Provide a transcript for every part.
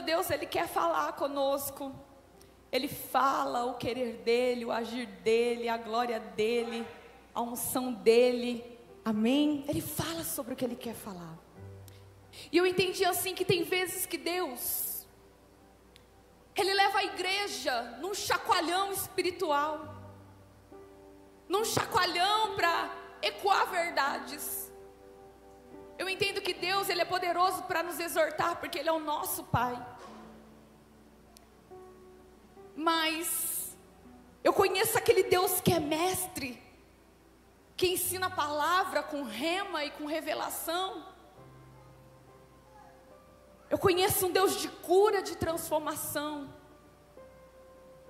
Deus, Ele quer falar conosco. Ele fala o querer dEle, o agir dEle, a glória dEle, a unção dEle, amém? Ele fala sobre o que Ele quer falar. E eu entendi assim, que tem vezes que Deus, Ele leva a igreja num chacoalhão espiritual, num chacoalhão para ecoar verdades. Eu entendo que Deus, Ele é poderoso para nos exortar, porque Ele é o nosso Pai. Mas eu conheço aquele Deus que é mestre, que ensina a palavra com rema e com revelação. Eu conheço um Deus de cura, de transformação.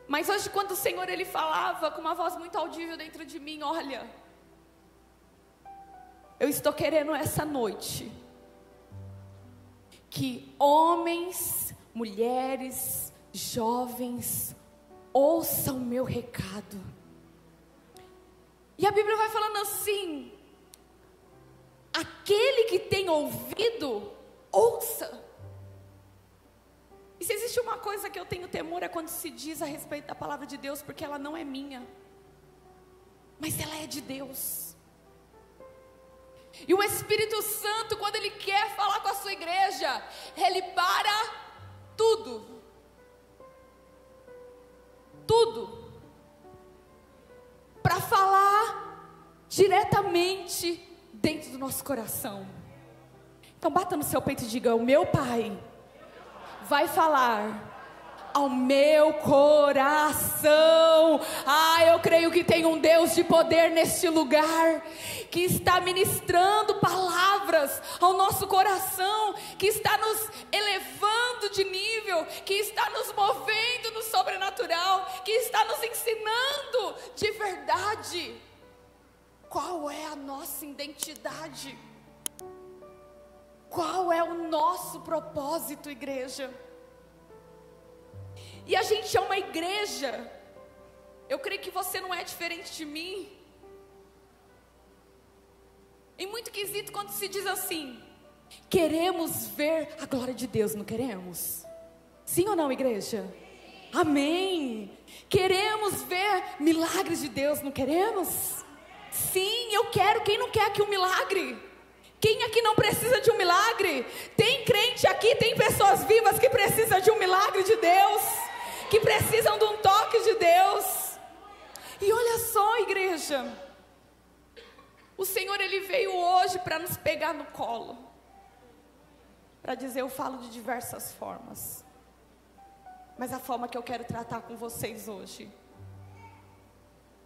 Mas hoje, quando o Senhor, Ele falava com uma voz muito audível dentro de mim: olha, eu estou querendo essa noite que homens, mulheres, jovens ouçam o meu recado. E a Bíblia vai falando assim: aquele que tem ouvido, ouça. E se existe uma coisa que eu tenho temor, é quando se diz a respeito da palavra de Deus, porque ela não é minha, mas ela é de Deus. E o Espírito Santo, quando Ele quer falar com a sua igreja, Ele para tudo, para falar diretamente dentro do nosso coração. Então bata no seu peito e diga: o meu Pai vai falar ao meu coração. Eu creio que tem um Deus de poder neste lugar, que está ministrando palavras ao nosso coração, que está nos elevando de nível, que está nos movendo no sobrenatural, que está nos ensinando de verdade qual é a nossa identidade, qual é o nosso propósito, igreja. E a gente é uma igreja, eu creio que você não é diferente de mim, em muito quesito, quando se diz assim: queremos ver a glória de Deus, não queremos? Sim ou não, igreja? Amém. Queremos ver milagres de Deus, não queremos? Sim, eu quero. Quem não quer aqui um milagre? Quem aqui não precisa de um milagre? Tem crente aqui, tem pessoas vivas que precisam de um milagre de Deus, que precisam de um toque de Deus. E olha só, igreja, o Senhor, Ele veio hoje para nos pegar no colo, para dizer: eu falo de diversas formas, mas a forma que eu quero tratar com vocês hoje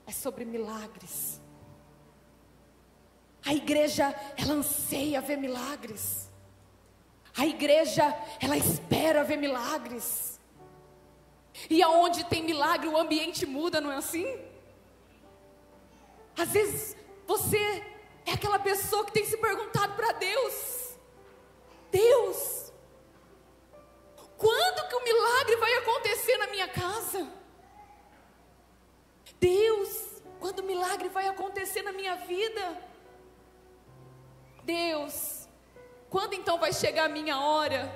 é sobre milagres. A igreja, ela anseia ver milagres. A igreja, ela espera ver milagres. E aonde tem milagre, o ambiente muda, não é assim? Às vezes você é aquela pessoa que tem se perguntado para Deus: Deus, quando que o milagre vai acontecer na minha casa? Deus, quando o milagre vai acontecer na minha vida? Deus, quando então vai chegar a minha hora,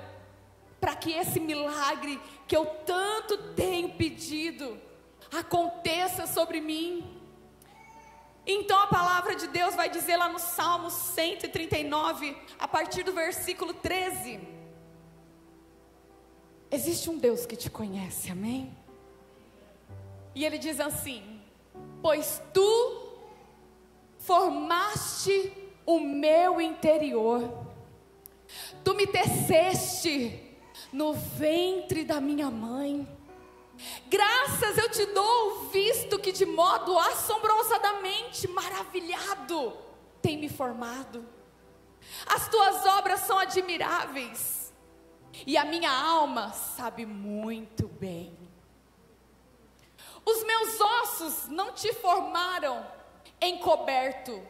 para que esse milagre que eu tanto tenho pedido aconteça sobre mim? Então a palavra de Deus vai dizer lá no Salmo 139, a partir do versículo 13: existe um Deus que te conhece, amém? E Ele diz assim: pois tu formaste o meu interior, tu me teceste no ventre da minha mãe. Graças eu te dou, visto que de modo assombrosamente maravilhado tem me formado. As tuas obras são admiráveis, e a minha alma sabe muito bem. Os meus ossos não te formaram encoberto,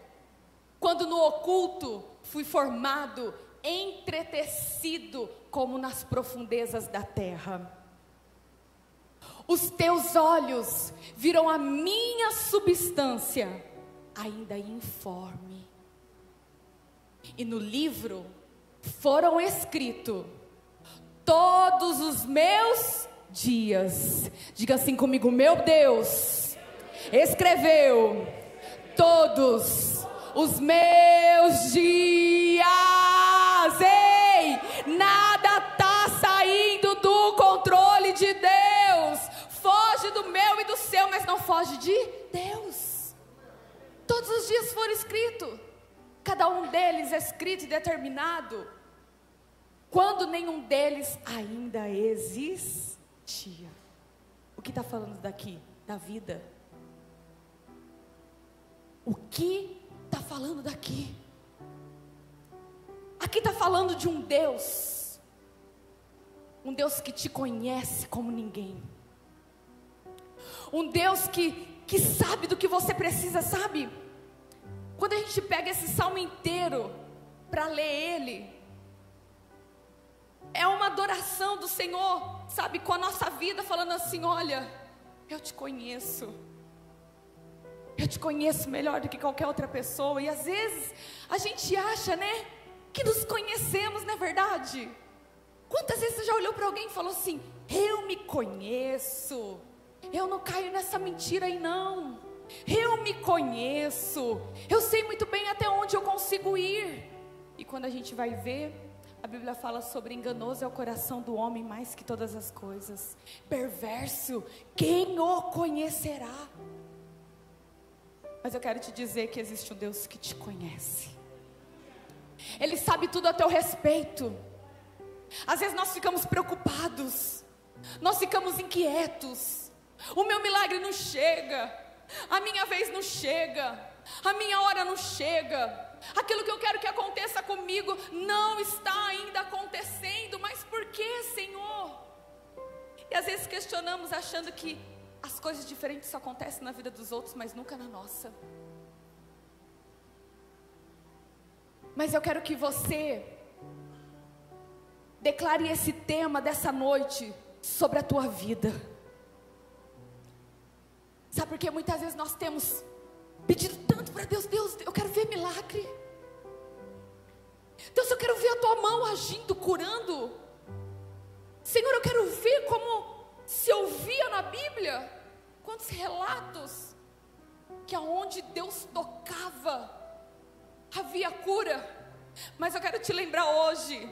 quando no oculto fui formado, entretecido como nas profundezas da terra. Os teus olhos viram a minha substância ainda informe, e no livro foram escritos todos os dos meus dias. Diga assim comigo: meu Deus escreveu todos os meus dias. Ei, nada está saindo do controle de Deus. Foge do meu e do seu, mas não foge de Deus. Todos os dias foram escritos, cada um deles é escrito e determinado, quando nenhum deles ainda existia. O que está falando daqui? Da vida. O que está falando daqui? Aqui está falando de um Deus que te conhece como ninguém, um Deus que sabe do que você precisa, sabe? Quando a gente pega esse salmo inteiro para ler ele, é uma adoração do Senhor, sabe? Com a nossa vida, falando assim: olha, eu te conheço melhor do que qualquer outra pessoa. E às vezes a gente acha, né, que nos conhecemos, não é verdade? Quantas vezes você já olhou para alguém e falou assim: eu me conheço, eu não caio nessa mentira aí não, eu me conheço, eu sei muito bem até onde eu consigo ir. E quando a gente vai ver, a Bíblia fala sobre enganoso é o coração do homem mais que todas as coisas, perverso, quem o conhecerá? Mas eu quero te dizer que existe um Deus que te conhece. Ele sabe tudo a teu respeito. Às vezes nós ficamos preocupados, nós ficamos inquietos. O meu milagre não chega, a minha vez não chega, a minha hora não chega, aquilo que eu quero que aconteça comigo não está ainda acontecendo. Mas por que, Senhor? E às vezes questionamos achando que as coisas diferentes só acontecem na vida dos outros, mas nunca na nossa. Mas eu quero que você declare esse tema dessa noite sobre a tua vida. Sabe por quê? Muitas vezes nós temos pedido tanto para Deus: Deus, eu quero ver milagre. Deus, eu quero ver a tua mão agindo, curando. Senhor, eu quero ver como se ouvia na Bíblia. Quantos relatos que aonde Deus tocava havia cura. Mas eu quero te lembrar hoje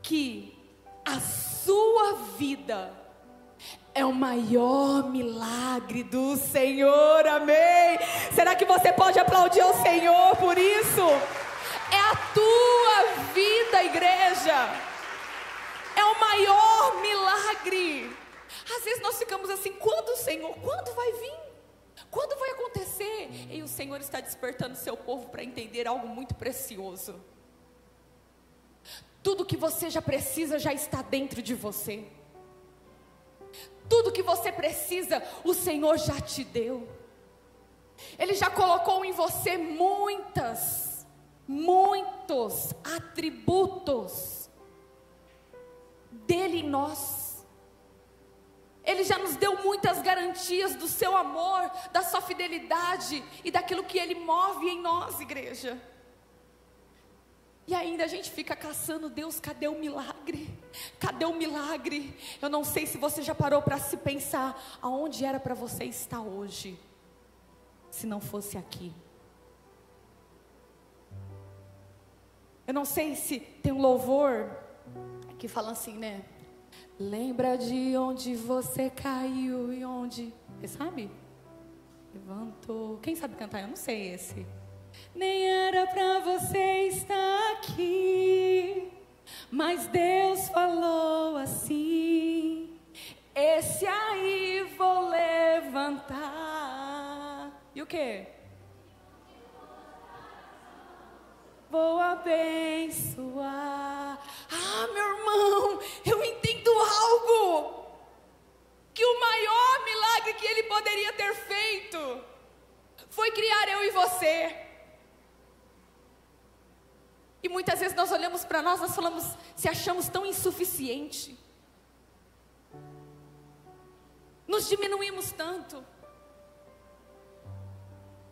que a sua vida é o maior milagre do Senhor. Amém? Será que você pode aplaudir ao Senhor por isso? É a tua vida, igreja. É o maior milagre. Às vezes nós ficamos assim: quando, Senhor? Quando vai vir? Quando vai acontecer? E o Senhor está despertando seu povo para entender algo muito precioso. Tudo que você já precisa já está dentro de você. Tudo que você precisa, o Senhor já te deu. Ele já colocou em você muitos atributos dele em nós. Ele já nos deu muitas garantias do seu amor, da sua fidelidade e daquilo que Ele move em nós, igreja. E ainda a gente fica caçando: Deus, cadê o milagre? Cadê o milagre? Eu não sei se você já parou para se pensar aonde era para você estar hoje, se não fosse aqui. Eu não sei se tem um louvor que fala assim, né? Lembra de onde você caiu e onde... Você sabe? Levantou. Quem sabe cantar? Eu não sei esse. Nem era pra você estar aqui, mas Deus falou assim: esse aí vou levantar. E o quê? Vou abençoar. Ah, meu irmão, eu entendo algo. Que o maior milagre que Ele poderia ter feito foi criar eu e você. E muitas vezes nós olhamos para nós falamos, se achamos tão insuficiente. Nos diminuímos tanto.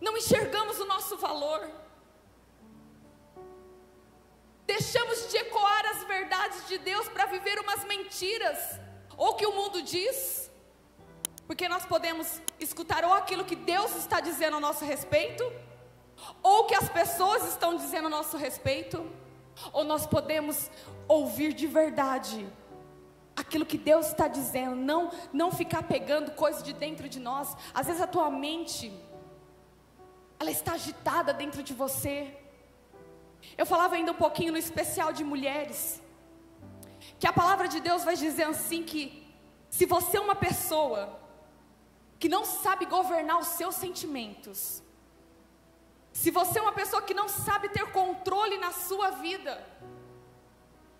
Não enxergamos o nosso valor. Deixamos de ecoar as verdades de Deus para viver umas mentiras, ou que o mundo diz, porque nós podemos escutar ou aquilo que Deus está dizendo a nosso respeito, ou que as pessoas estão dizendo a nosso respeito, ou nós podemos ouvir de verdade aquilo que Deus está dizendo, não ficar pegando coisas de dentro de nós. Às vezes a tua mente, ela está agitada dentro de você. Eu falava ainda um pouquinho no especial de mulheres, que a palavra de Deus vai dizer assim, que se você é uma pessoa que não sabe governar os seus sentimentos, se você é uma pessoa que não sabe ter controle na sua vida,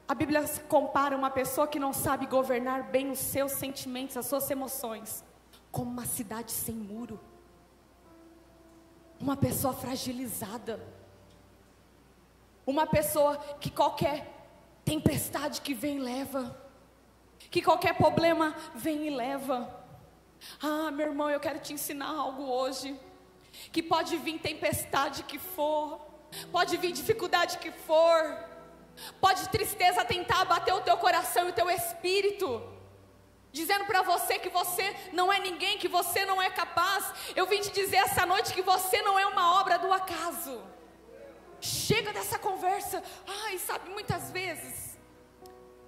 a Bíblia compara uma pessoa que não sabe governar bem os seus sentimentos, as suas emoções, como uma cidade sem muro, uma pessoa fragilizada, uma pessoa que qualquer tempestade que vem leva, que qualquer problema vem e leva. Ah, meu irmão, eu quero te ensinar algo hoje, que pode vir tempestade que for, pode vir dificuldade que for, pode tristeza tentar abater o teu coração e o teu espírito, dizendo para você que você não é ninguém, que você não é capaz. Eu vim te dizer essa noite que você não é uma obra do acaso. Chega dessa conversa. Ai, sabe, muitas vezes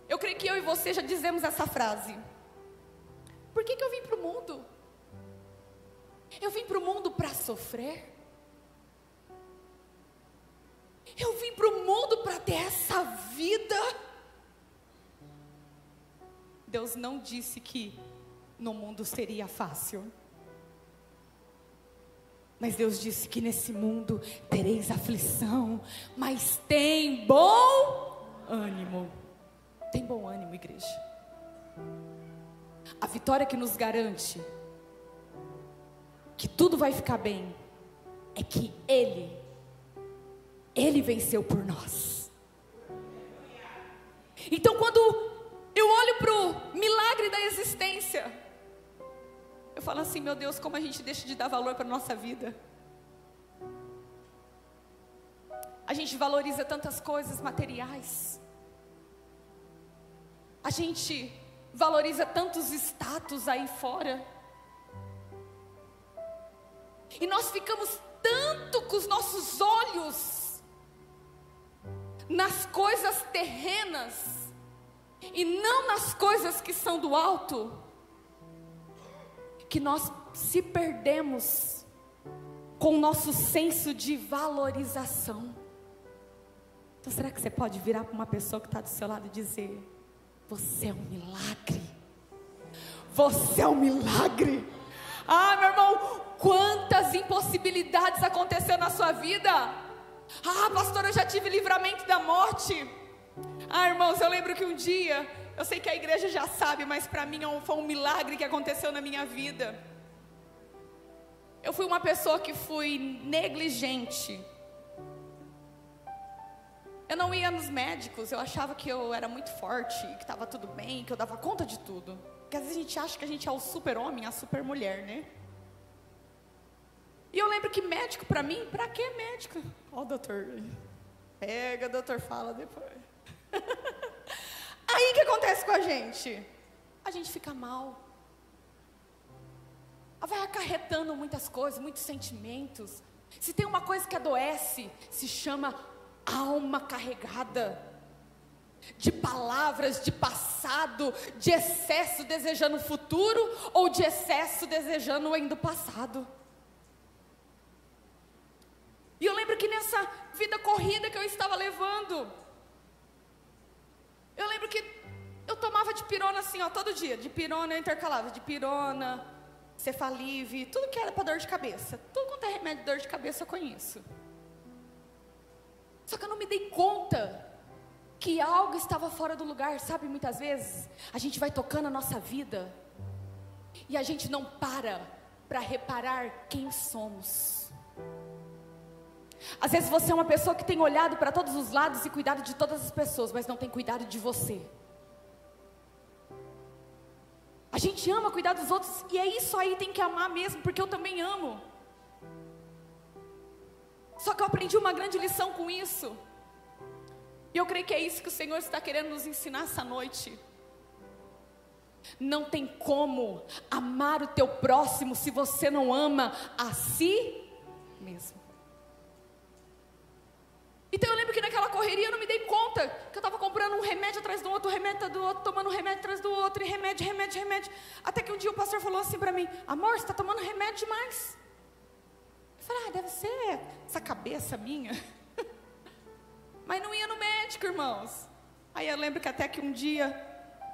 eu creio que eu e você já dizemos essa frase: por que eu vim para o mundo? Eu vim para o mundo para sofrer? Eu vim para o mundo para ter essa vida? Deus não disse que no mundo seria fácil, mas Deus disse que nesse mundo tereis aflição, mas tem bom ânimo. Tem bom ânimo, igreja. A vitória que nos garante que tudo vai ficar bem é que Ele venceu por nós. Então quando eu olho para o milagre da existência, eu falo assim: meu Deus, como a gente deixa de dar valor para a nossa vida. A gente valoriza tantas coisas materiais, a gente valoriza tantos status aí fora, e nós ficamos tanto com os nossos olhos nas coisas terrenas e não nas coisas que são do alto, que nós se perdemos com o nosso senso de valorização. Então será que você pode virar para uma pessoa que está do seu lado e dizer: você é um milagre, você é um milagre? Ah, meu irmão, quantas impossibilidades aconteceram na sua vida. Ah, pastor, eu já tive livramento da morte. Ah, irmãos, eu lembro que um dia, eu sei que a igreja já sabe, mas para mim foi um milagre que aconteceu na minha vida. Eu fui uma pessoa que fui negligente. Eu não ia nos médicos, eu achava que eu era muito forte, que estava tudo bem, que eu dava conta de tudo. Porque às vezes a gente acha que a gente é o super-homem, a super-mulher, né? E eu lembro que médico para mim, para que médico? Ó, doutor, pega, doutor, fala depois. Aí o que acontece com a gente? A gente fica mal. Vai acarretando muitas coisas, muitos sentimentos. Se tem uma coisa que adoece, se chama alma carregada de palavras, de passado, de excesso desejando o futuro, ou de excesso desejando ainda o passado. E eu lembro que nessa vida corrida que eu estava levando, eu lembro que eu tomava dipirona assim, ó, todo dia. Dipirona eu intercalava, dipirona, Cefalive, tudo que era para dor de cabeça. Tudo quanto é remédio de dor de cabeça eu conheço. Só que eu não me dei conta que algo estava fora do lugar, sabe? Muitas vezes a gente vai tocando a nossa vida e a gente não para reparar quem somos. Às vezes você é uma pessoa que tem olhado para todos os lados e cuidado de todas as pessoas, mas não tem cuidado de você. A gente ama cuidar dos outros, e é isso aí, tem que amar mesmo, porque eu também amo. Só que eu aprendi uma grande lição com isso. E eu creio que é isso que o Senhor está querendo nos ensinar essa noite. Não tem como amar o teu próximo se você não ama a si mesmo. Então eu lembro que naquela correria eu não me dei conta que eu estava comprando um remédio atrás do outro, remédio do outro, tomando um remédio atrás do outro, e remédio. Até que um dia o pastor falou assim para mim: amor, você está tomando remédio demais. Eu falei: deve ser essa cabeça minha. Mas não ia no médico, irmãos. Aí eu lembro que até que um dia,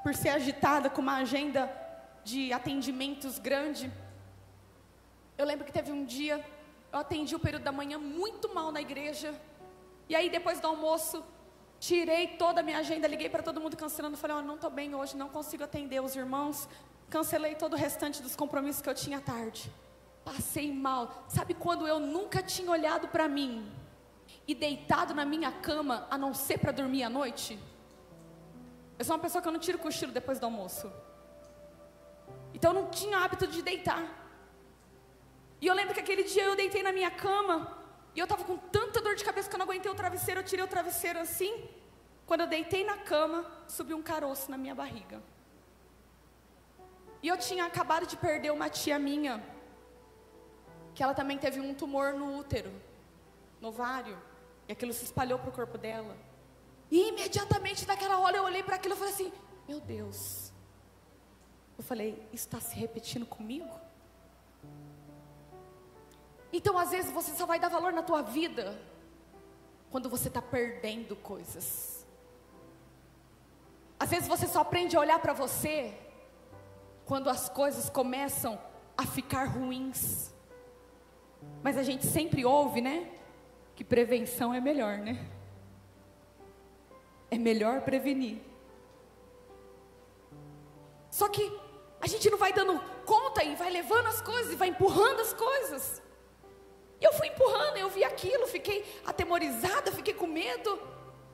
por ser agitada com uma agenda de atendimentos grande, eu lembro que teve um dia, eu atendi o período da manhã muito mal na igreja. E aí depois do almoço, tirei toda a minha agenda, liguei para todo mundo cancelando. Falei: não estou bem hoje, não consigo atender os irmãos. Cancelei todo o restante dos compromissos que eu tinha à tarde. Passei mal. Sabe quando eu nunca tinha olhado para mim e deitado na minha cama, a não ser para dormir à noite? Eu sou uma pessoa que eu não tiro cochilo depois do almoço. Então eu não tinha hábito de deitar. E eu lembro que aquele dia eu deitei na minha cama, e eu estava com tanta dor de cabeça que eu não aguentei o travesseiro. Eu tirei o travesseiro assim. Quando eu deitei na cama, subiu um caroço na minha barriga. E eu tinha acabado de perder uma tia minha, que ela também teve um tumor no útero, no ovário, e aquilo se espalhou para o corpo dela. E imediatamente naquela hora eu olhei para aquilo e falei assim: meu Deus. Eu falei: isso está se repetindo comigo? Então às vezes você só vai dar valor na tua vida quando você está perdendo coisas. Às vezes você só aprende a olhar para você quando as coisas começam a ficar ruins. Mas a gente sempre ouve, né, que prevenção é melhor, né? É melhor prevenir. Só que a gente não vai dando conta e vai levando as coisas e vai empurrando as coisas. E eu fui empurrando, eu vi aquilo, fiquei atemorizada, fiquei com medo.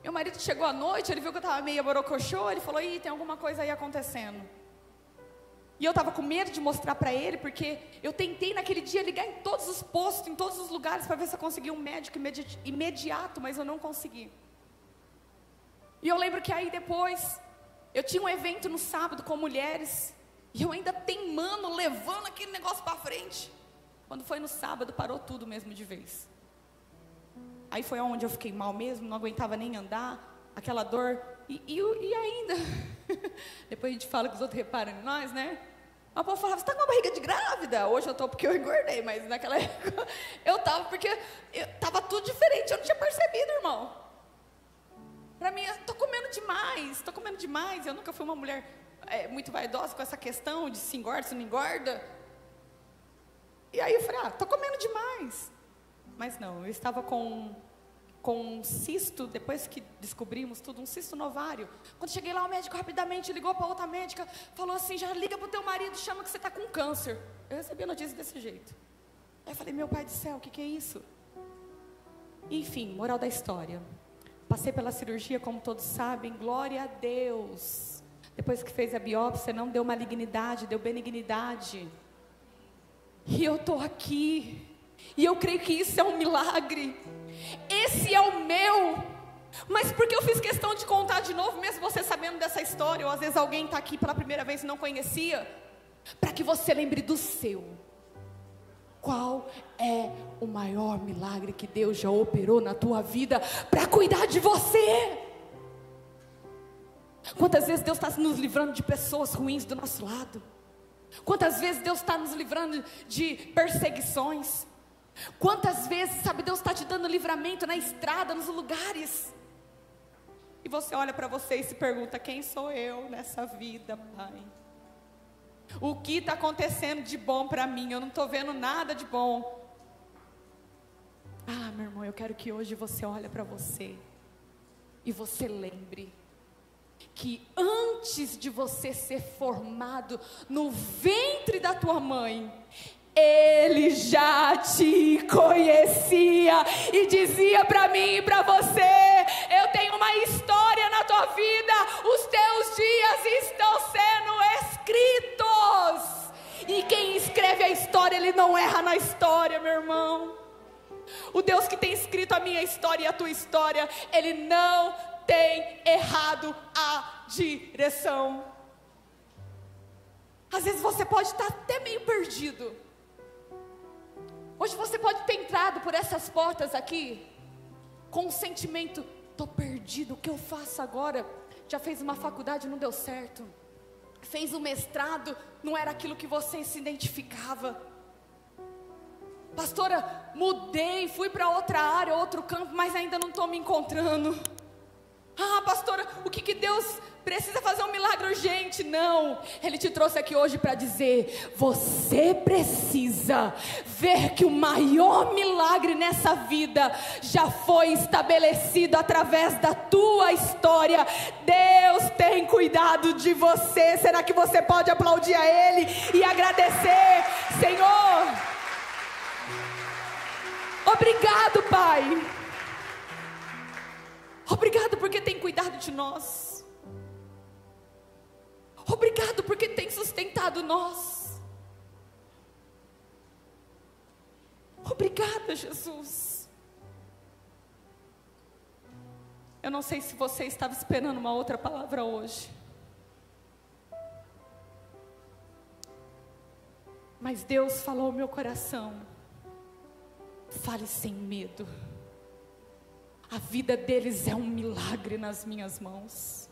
Meu marido chegou à noite, ele viu que eu estava meio borocochô, ele falou: ih, tem alguma coisa aí acontecendo. E eu estava com medo de mostrar para ele, porque eu tentei naquele dia ligar em todos os postos, em todos os lugares, para ver se eu conseguia um médico imediato, mas eu não consegui. E eu lembro que aí depois, eu tinha um evento no sábado com mulheres, e eu ainda teimando, levando aquele negócio para frente. Quando foi no sábado, parou tudo mesmo de vez. Aí foi onde eu fiquei mal mesmo, não aguentava nem andar, aquela dor, e ainda, depois a gente fala que os outros reparam em nós, né? O povo falava: você está com uma barriga de grávida? Hoje eu estou porque eu engordei, mas naquela época eu estava porque estava tudo diferente, eu não tinha percebido, irmão. Para mim, estou comendo demais, eu nunca fui uma mulher muito vaidosa com essa questão de se engorda, se não engorda. E aí eu falei: estou comendo demais. Mas não, eu estava com um cisto, depois que descobrimos tudo, um cisto no ovário. Quando cheguei lá, o médico rapidamente ligou para outra médica, falou assim: já liga para o teu marido, chama que você está com câncer. Eu recebi a notícia desse jeito. Aí eu falei: meu pai do céu, o que é isso? Enfim, moral da história. Passei pela cirurgia, como todos sabem, glória a Deus. Depois que fez a biópsia, não deu malignidade, deu benignidade. E eu estou aqui, e eu creio que isso é um milagre. Esse é o meu. Mas por que eu fiz questão de contar de novo, mesmo você sabendo dessa história? Ou às vezes alguém está aqui pela primeira vez e não conhecia, para que você lembre do seu. Qual é o maior milagre que Deus já operou na tua vida para cuidar de você? Quantas vezes Deus está nos livrando de pessoas ruins do nosso lado? Quantas vezes Deus está nos livrando de perseguições? Quantas vezes, sabe, Deus está te dando livramento na estrada, nos lugares? E você olha para você e se pergunta: quem sou eu nessa vida, Pai? O que está acontecendo de bom para mim? Eu não estou vendo nada de bom. Meu irmão, eu quero que hoje você olhe para você e você lembre que antes de você ser formado no ventre da tua mãe, Ele já te conhecia e dizia para mim e para você: eu tenho uma história na tua vida, os teus dias estão sendo escritos. E quem escreve a história, ele não erra na história, meu irmão. O Deus que tem escrito a minha história e a tua história, Ele não tem errado a direção. Às vezes você pode estar até meio perdido. Hoje você pode ter entrado por essas portas aqui com um sentimento: estou perdido, o que eu faço agora? Já fez uma faculdade, não deu certo. Fez um mestrado, não era aquilo que você se identificava. Pastora, mudei, fui para outra área, outro campo, mas ainda não estou me encontrando. Ah, pastora, o que Deus precisa fazer um milagre urgente? Não, Ele te trouxe aqui hoje para dizer: você precisa ver que o maior milagre nessa vida já foi estabelecido através da tua história. Deus tem cuidado de você. Será que você pode aplaudir a Ele e agradecer? Senhor, obrigado, Pai. Obrigado porque tem cuidado de nós. Obrigado porque tem sustentado nós. Obrigada, Jesus. Eu não sei se você estava esperando uma outra palavra hoje, mas Deus falou ao meu coração: fale sem medo. A vida deles é um milagre nas minhas mãos.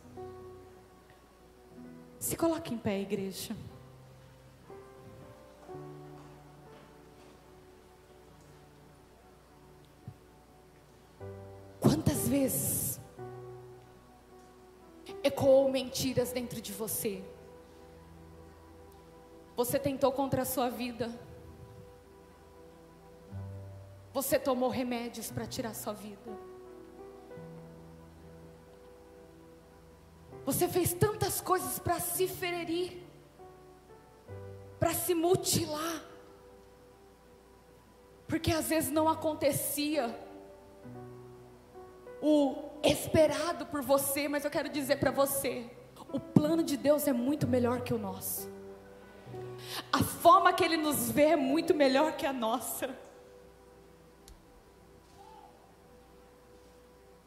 Se coloque em pé, igreja. Quantas vezes ecoou mentiras dentro de você? Você tentou contra a sua vida. Você tomou remédios para tirar a sua vida. Você fez tantas coisas para se ferir, para se mutilar, porque às vezes não acontecia o esperado por você. Mas eu quero dizer para você: o plano de Deus é muito melhor que o nosso. A forma que Ele nos vê é muito melhor que a nossa.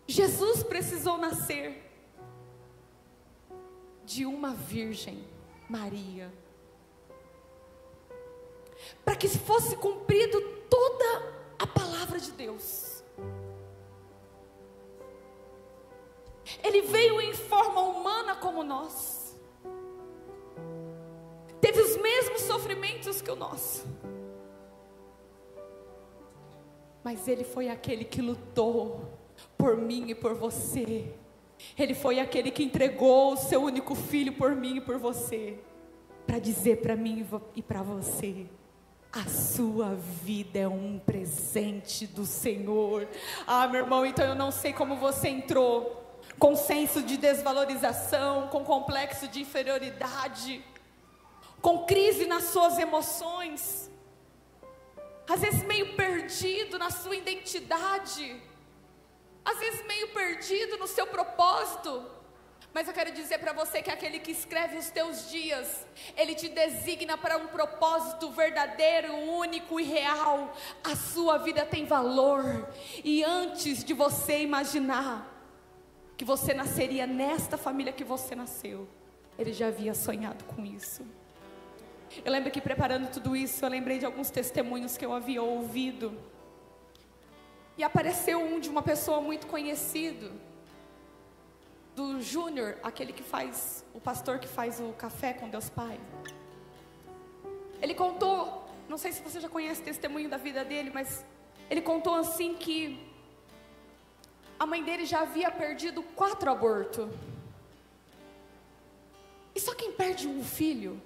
Jesus precisou nascer de uma virgem, Maria, para que fosse cumprido toda a palavra de Deus. Ele veio em forma humana como nós, teve os mesmos sofrimentos que o nosso, mas Ele foi aquele que lutou por mim e por você. Ele foi aquele que entregou o seu único filho por mim e por você, para dizer para mim e para você: a sua vida é um presente do Senhor. Ah, meu irmão, então eu não sei como você entrou, com senso de desvalorização, com complexo de inferioridade, com crise nas suas emoções, às vezes meio perdido na sua identidade, às vezes meio perdido no seu propósito. Mas eu quero dizer para você que aquele que escreve os teus dias, Ele te designa para um propósito verdadeiro, único e real. A sua vida tem valor, e antes de você imaginar que você nasceria nesta família que você nasceu, Ele já havia sonhado com isso. Eu lembro que preparando tudo isso, eu lembrei de alguns testemunhos que eu havia ouvido, e apareceu um de uma pessoa muito conhecido, do Júnior, aquele que faz, o pastor que faz o café com Deus Pai. Ele contou, não sei se você já conhece o testemunho da vida dele, mas ele contou assim que a mãe dele já havia perdido 4 abortos. E só quem perde um filho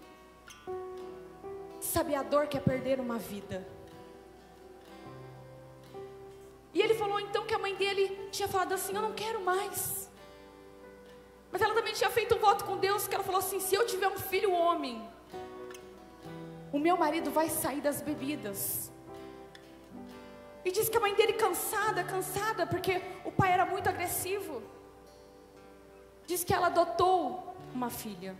sabe a dor que é perder uma vida. E ele falou então que a mãe dele tinha falado assim: eu não quero mais. Mas ela também tinha feito um voto com Deus, que ela falou assim: se eu tiver um filho homem, o meu marido vai sair das bebidas. E diz que a mãe dele cansada, porque o pai era muito agressivo, diz que ela adotou uma filha.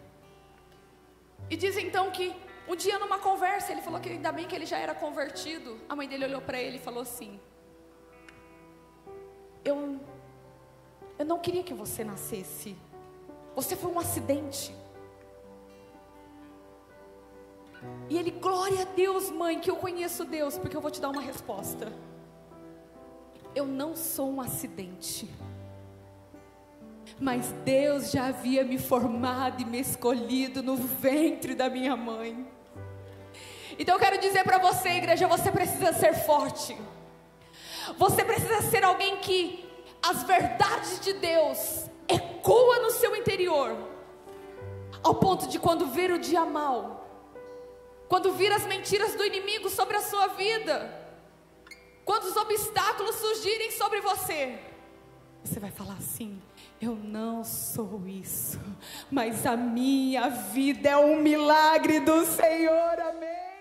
E diz então que um dia numa conversa, ele falou que ainda bem que ele já era convertido. A mãe dele olhou para ele e falou assim: eu Eu não queria que você nascesse. Você foi um acidente. E ele, glória a Deus, mãe, que eu conheço Deus, porque eu vou te dar uma resposta. Eu não sou um acidente, mas Deus já havia me formado e me escolhido no ventre da minha mãe. Então eu quero dizer para você, igreja, você precisa ser forte. Você precisa ser alguém que as verdades de Deus ecoam no seu interior, ao ponto de quando vir o dia mau, quando vir as mentiras do inimigo sobre a sua vida, quando os obstáculos surgirem sobre você, você vai falar assim: eu não sou isso, mas a minha vida é um milagre do Senhor, amém.